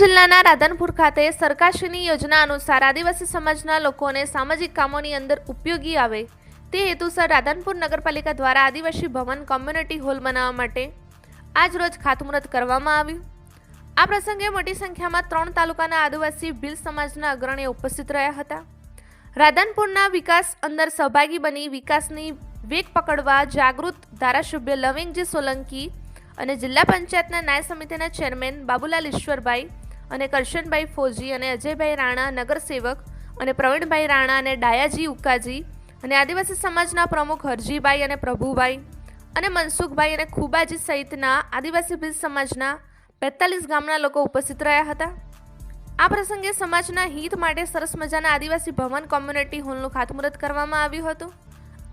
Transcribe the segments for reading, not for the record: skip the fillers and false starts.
જિલ્લાના રાધનપુર ખાતે સરકારશ્રીની યોજના અનુસાર આદિવાસી સમાજના લોકોને સામાજિક કામોની અંદર ઉપયોગી આવે તે હેતુસર રાધનપુર નગરપાલિકા દ્વારા આદિવાસી ભવન કોમ્યુનિટી હોલ બનાવવા માટે આજ રોજ ખાતમુહૂર્ત કરવામાં આવ્યું। આ પ્રસંગે મોટી સંખ્યામાં 3 તાલુકાના આદિવાસી ભીલ સમાજના અગ્રણીઓ ઉપસ્થિત રહ્યા હતા। રાધનપુરના વિકાસ અંદર સહભાગી બની વિકાસની વેગ પકડવા જાગૃત ધારાસભ્ય લવિંગજી સોલંકી અને જિલ્લા પંચાયતના ન્યાય સમિતિના ચેરમેન બાબુલાલ ઈશ્વરભાઈ અને કરશનભાઈ ફોજી અને અજયભાઈ રાણા નગરસેવક અને પ્રવીણભાઈ રાણા અને ડાયાજી ઉકાજી અને આદિવાસી સમાજના પ્રમુખ હરજીભાઈ અને પ્રભુભાઈ અને મનસુખભાઈ અને ખુબાજી સહિતના આદિવાસી ભીલ સમાજના 45 ગામના લોકો ઉપસ્થિત રહ્યા હતા। આ પ્રસંગે સમાજના હિત માટે સરસ મજાના આદિવાસી ભવન કોમ્યુનિટી હોલનું ખાતમુહૂર્ત કરવામાં આવ્યું હતું।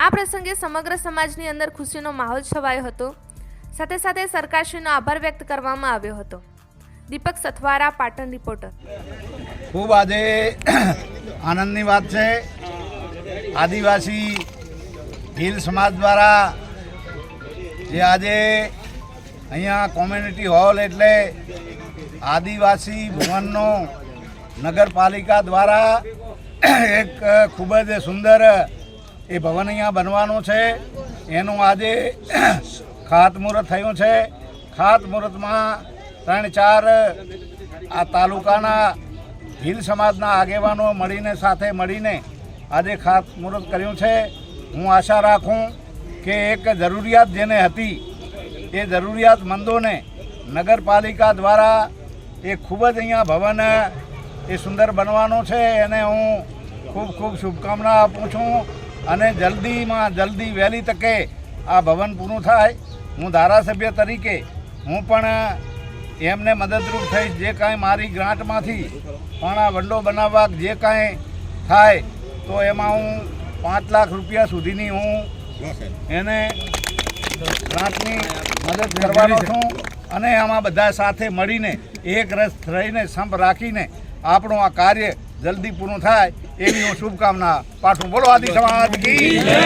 આ પ્રસંગે સમગ્ર સમાજની અંદર ખુશીનો માહોલ છવાયો હતો। સાથે સાથે સરકારશ્રીનો આભાર વ્યક્ત કરવામાં આવ્યો હતો। દીપક સથવારા, પાટણ રિપોર્ટર। ખૂબ આજે આનંદની વાત છે। આદિવાસી ભીલ સમાજ દ્વારા જે આજે અહીંયા કોમ્યુનિટી હોલ એટલે આદિવાસી ભવનનો નગરપાલિકા દ્વારા એક ખૂબ જ સુંદર એ ભવન અહીંયા બનવાનું છે। એનું આજે ખાતમુહૂર્ત થયું છે। ખાતમુહૂર્તમાં 3-4 આ તાલુકાના ભીલ સમાજના આગેવાનો મળીને સાથે મળીને આજે ખાતમુહૂર્ત કર્યું છે। હું આશા રાખું કે એક જરૂરિયાત જેને હતી એ જરૂરિયાતમંદોને નગરપાલિકા દ્વારા એ ખૂબ જ અહીંયા ભવન એ સુંદર બનવાનું છે। એને હું ખૂબ ખૂબ શુભકામના આપું છું અને જલ્દીમાં જલ્દી વહેલી તકે આ ભવન પૂરું થાય। હું ધારાસભ્ય તરીકે હું પણ એમને મદદરૂપ થઈશ। જે કાંઈ મારી ગ્રાન્ટમાંથી પણ આ વંડો બનાવવા જે કાંઈ થાય તો એમાં હું 5 લાખ રૂપિયા સુધીની હું એને ગ્રાન્ટની મદદ કરવાનો છું અને આમાં બધા સાથે મળીને એક રસ રહીને સંપ રાખીને આપણું આ કાર્ય જલ્દી પૂરું થાય એવી હું શુભકામના પાઠવું। બોલો આદિ સમાજ કી જય।